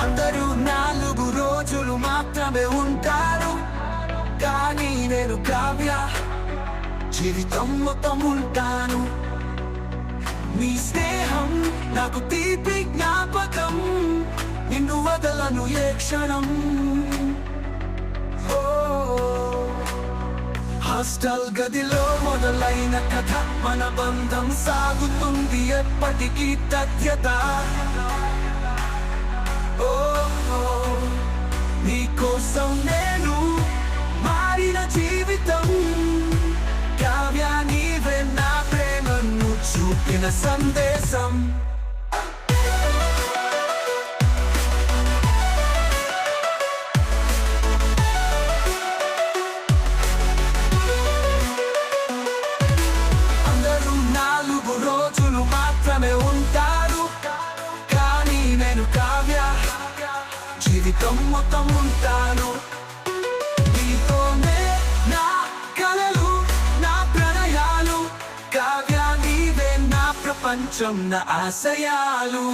అందరూ 4 రోజులు మాత్రమే ఉంటారు, కానీ నేను కావ్య జీవితం మొత్తం ఉంటాను. నీ స్నేహం నాకు తీపి జ్ఞాపకం, నిన్ను వదలను ఏ క్షణం. హాస్టల్ గదిలో మొదలైన కథ, మన బంధం సాగుతుంది ఎప్పటికీ తథ్యత. నీ కోసం నేను మారిన జీవితం, కావ్య నీవే నా ప్రేమను చూపిన సందేశం. అందరూ 4 రోజులు మాత్రమే ఉంటారు, కానీ నేను కావ్య జీవితం మొత్తం ఉంటాను. నీతోనే నా కలలు, నా ప్రణయాలు, కావ్య నీవే నా ప్రపంచం, నా ఆశయాలు.